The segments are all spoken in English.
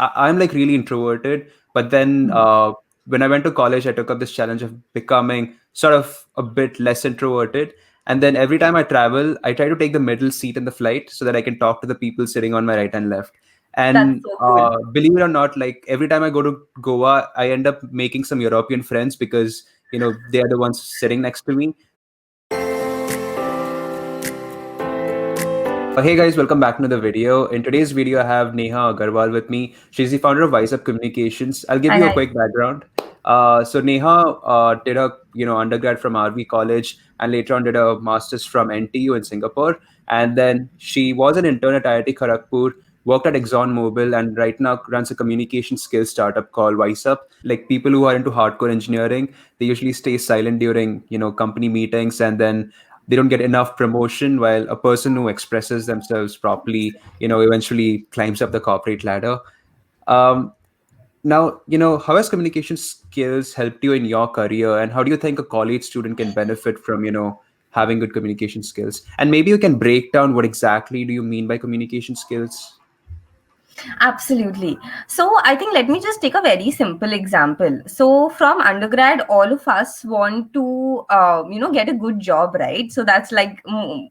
I'm like really introverted, but then when I went to college, I took up this challenge of becoming sort of a bit less introverted. And then every time I travel, I try to take the middle seat in the flight so that I can talk to the people sitting on my right and left. That's And so cool. believe it or not, like every time I go to Goa, I end up making some European friends because they are the ones sitting next to me. Hey guys, welcome back to the video. In today's video, I have Neha Agarwal with me. She's the founder of Wise Up Communications. I'll give Hi, you a hi. quick background. So Neha did her undergrad from RV College and later on did a master's from NTU in Singapore. And then she was an intern at IIT Kharagpur, worked at ExxonMobil, and right now runs a communication skills startup called Wise Up. Like people who are into hardcore engineering, they usually stay silent during company meetings, and then they don't get enough promotion, while a person who expresses themselves properly eventually climbs up the corporate ladder. um, Now, how has communication skills helped you in your career, and how do you think a college student can benefit from having good communication skills? And maybe you can break down what exactly do you mean by communication skills. Absolutely. So I think let me just take a very simple example. So from undergrad, all of us want to, get a good job, right? So that's like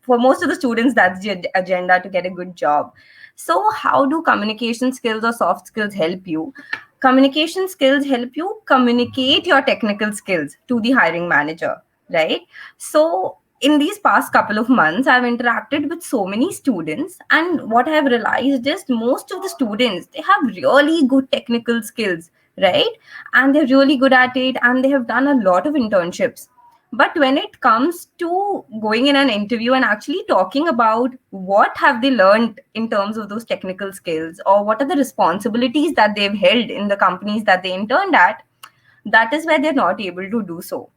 for most of the students, that's the agenda to get a good job. So how do communication skills or soft skills help you? Communication skills help you communicate your technical skills to the hiring manager, right? So in these past couple of months, I've interacted with so many students, and what I've realized is most of the students, they have really good technical skills, right? And they're really good at it, and they have done a lot of internships. But when it comes to going in an interview and actually talking about what have they learned in terms of those technical skills, or what are the responsibilities that they've held in the companies that they interned at, that is where they're not able to do so.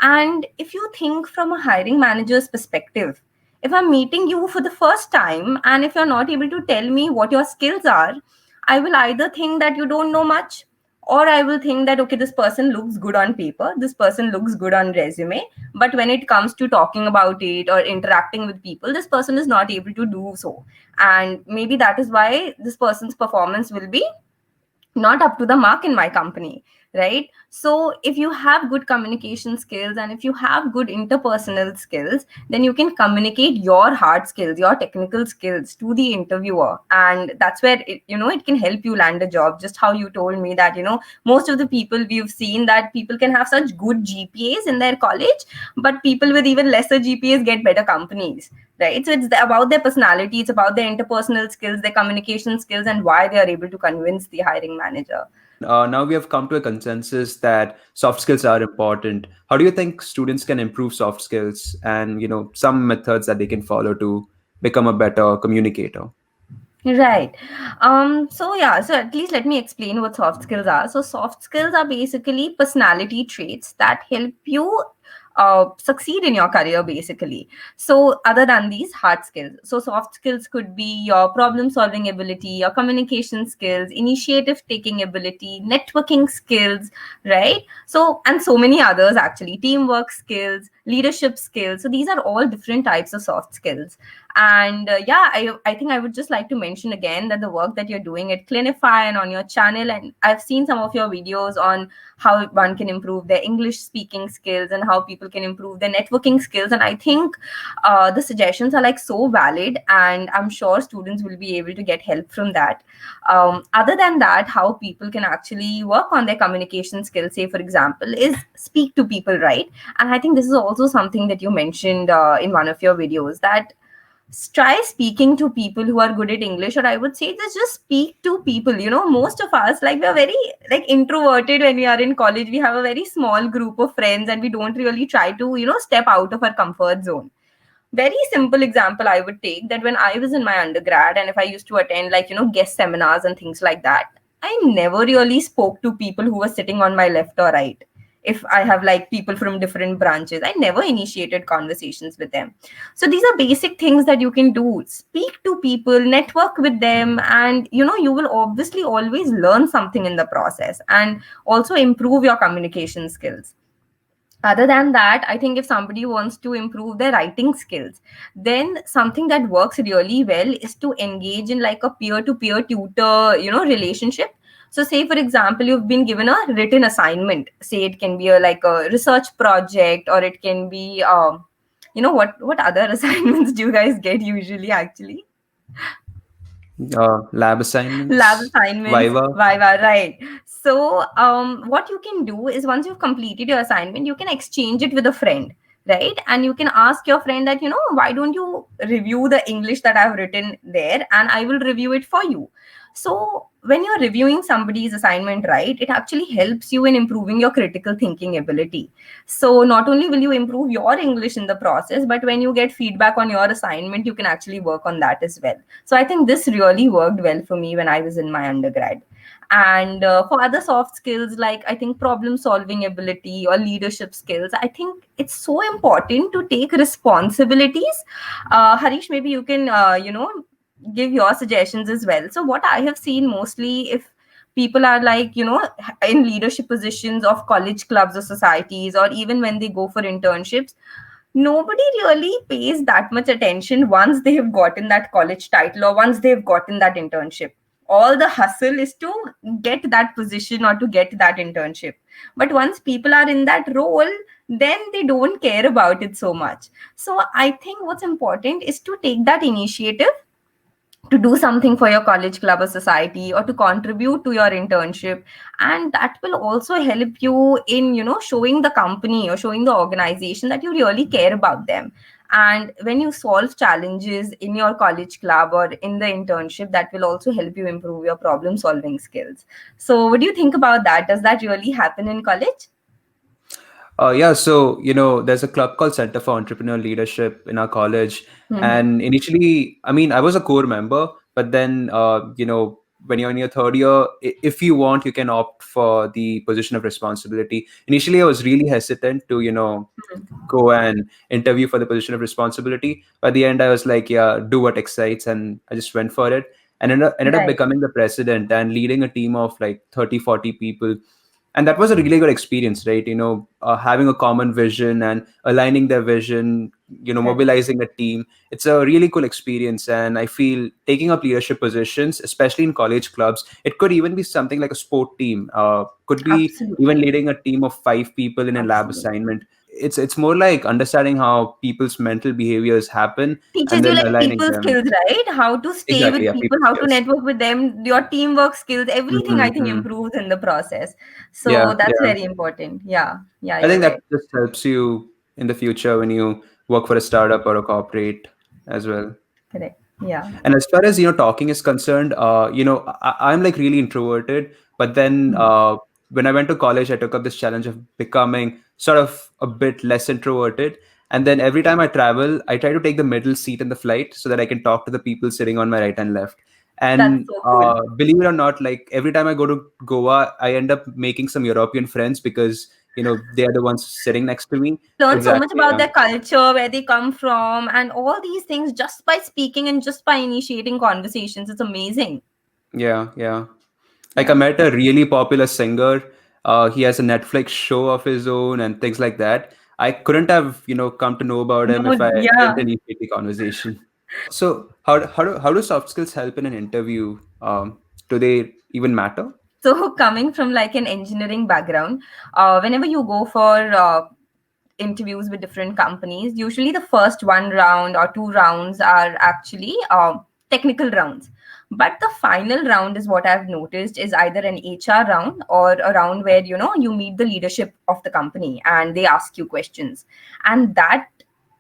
And if you think from a hiring manager's perspective, if I'm meeting you for the first time and if you're not able to tell me what your skills are, I will either think that you don't know much, or I will think that, okay, this person looks good on paper, this person looks good on resume, but when it comes to talking about it or interacting with people, this person is not able to do so. And maybe that is why this person's performance will be not up to the mark in my company, right? So if you have good communication skills and if you have good interpersonal skills, then you can communicate your hard skills, your technical skills to the interviewer, and that's where it can help you land a job. Just how you told me that most of the people, we've seen that people can have such good GPAs in their college, but people with even lesser GPAs get better companies, right? So it's about their personality, it's about their interpersonal skills, their communication skills, and why they are able to convince the hiring manager. Now we have come to a consensus that soft skills are important. How do you think students can improve soft skills, and some methods that they can follow to become a better communicator? Right. So yeah, so at least let me explain what soft skills are. So soft skills are basically personality traits that help you succeed in your career, basically. So other than these hard skills, so soft skills could be your problem solving ability, your communication skills, initiative taking ability, networking skills, right? So, and so many others actually, teamwork skills, leadership skills. So these are all different types of soft skills. And yeah, I think I would just like to mention again that the work that you're doing at Clinify and on your channel, and I've seen some of your videos on how one can improve their English speaking skills and how people can improve their networking skills. And I think the suggestions are like so valid, and I'm sure students will be able to get help from that. Other than that, how people can actually work on their communication skills, say for example, is speak to people, right? And I think this is also something that you mentioned in one of your videos, that try speaking to people who are good at English, or I would say just speak to people. Most of us, like, we're very like introverted when we are in college. We have a very small group of friends and we don't really try to step out of our comfort zone. Very simple example I would take, that when I was in my undergrad and if I used to attend like guest seminars and things like that, I never really spoke to people who were sitting on my left or right. If I have like people from different branches, I never initiated conversations with them. So these are basic things that you can do: speak to people, network with them, and you will obviously always learn something in the process, and also improve your communication skills. Other than that, I think if somebody wants to improve their writing skills, then something that works really well is to engage in like a peer to peer tutor, relationship. So say for example you've been given a written assignment, say it can be a like a research project, or it can be what other assignments do you guys get usually actually? Lab Lab assignments, assignments, Viva. Viva, right. So, what you can do is once you've completed your assignment, you can exchange it with a friend, right? And you can ask your friend that, why don't you review the English that I've written there, and I will review it for you. So, when you're reviewing somebody's assignment, right, it actually helps you in improving your critical thinking ability. So, not only will you improve your English in the process, but when you get feedback on your assignment, you can actually work on that as well. So I think this really worked well for me when I was in my undergrad. And for other soft skills, like I think problem solving ability or leadership skills, I think it's so important to take responsibilities. Harish, maybe you can, give your suggestions as well. So what I have seen mostly, if people are like, in leadership positions of college clubs or societies, or even when they go for internships, nobody really pays that much attention once they have gotten that college title or once they've gotten that internship. All the hustle is to get that position or to get that internship. But once people are in that role, then they don't care about it so much. So I think what's important is to take that initiative to do something for your college club or society, or to contribute to your internship, and that will also help you in showing the company or showing the organization that you really care about them. And when you solve challenges in your college club or in the internship, that will also help you improve your problem solving skills. So what do you think about that? Does that really happen in college? Yeah, so there's a club called Center for Entrepreneurial Leadership in our college, Hmm. and initially, I mean, I was a core member, but then when you're in your third year, if you want, you can opt for the position of responsibility. Initially, I was really hesitant to go and interview for the position of responsibility. By the end, I was like, yeah, do what excites, and I just went for it, and ended up Right. becoming the president and leading a team of like 30, 40 people. And that was a really good experience, right? Having a common vision and aligning their vision, Correct. mobilizing a team. It's a really cool experience, and I feel taking up leadership positions, especially in college clubs, it could even be something like a sport team, could be even Absolutely. leading a team of 5 people in a lab Absolutely. assignment. It's more like understanding how people's mental behaviors happen Teaches and you then like aligning people them. skills, right? How to stay Exactly, with yeah, people, people how to skills. network with them, your teamwork skills, everything I think Hmm. improves in the process. Yeah, So that's yeah. very important. Yeah, yeah, I you're think that right. just helps you in the future when you work for a startup or a corporate as well. Correct. Yeah. And as far as talking is concerned, I'm like really introverted. But then Hmm. when I went to college, I took up this challenge of becoming sort of a bit less introverted. And then every time I travel, I try to take the middle seat in the flight so that I can talk to the people sitting on my right and left. That's And so cool. believe it or not, like every time I go to Goa, I end up making some European friends because they are the ones sitting next to me. Learn so much Exactly. about Yeah. their culture, where they come from, and all these things just by speaking and just by initiating conversations. It's amazing. Yeah. Yeah. Like I Yeah. met a really popular singer. He has a Netflix show of his own and things like that. I couldn't have, come to know about him No, if I yeah. didn't initiate the conversation. So how do soft skills help in an interview? Do they even matter? So coming from like an engineering background, whenever you go for interviews with different companies, usually the first one round or two rounds are actually technical rounds. But the final round is what I've noticed is either an HR round or a round where you meet the leadership of the company and they ask you questions. And that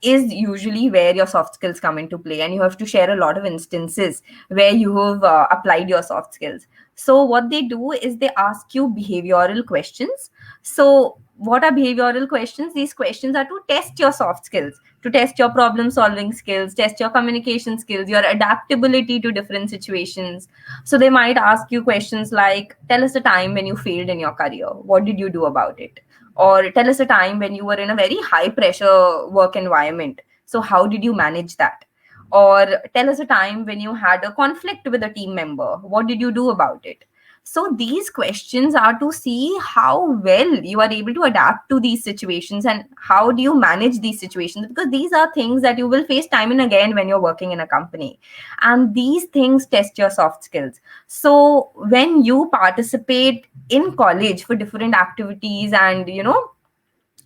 is usually where your soft skills come into play, and you have to share a lot of instances where you have applied your soft skills. So what they do is they ask you behavioral questions. So what are behavioral questions? These questions are to test your soft skills, to test your problem solving skills, test your communication skills, your adaptability to different situations. So they might ask you questions like, tell us a time when you failed in your career, what did you do about it? Or tell us a time when you were in a very high pressure work environment, so how did you manage that? Or tell us a time when you had a conflict with a team member, what did you do about it? So these questions are to see how well you are able to adapt to these situations and how do you manage these situations, because these are things that you will face time and again when you're working in a company, and these things test your soft skills. So when you participate in college for different activities and,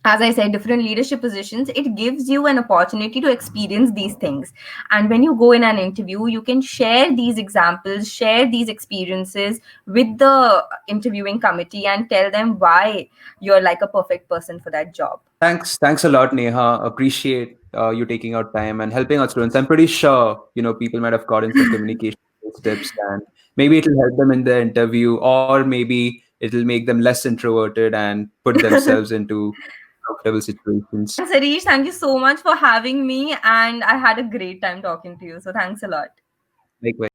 as I said, different leadership positions, it gives you an opportunity to experience these things. And when you go in an interview, you can share these examples, share these experiences with the interviewing committee and tell them why you're like a perfect person for that job. Thanks a lot, Neha. Appreciate you taking out time and helping our students. I'm pretty sure people might have gotten some communication tips, and maybe it'll help them in their interview, or maybe it'll make them less introverted and put themselves into comfortable situations. Thanks, Harish. Thank you so much for having me. And I had a great time talking to you. So thanks a lot. Likewise.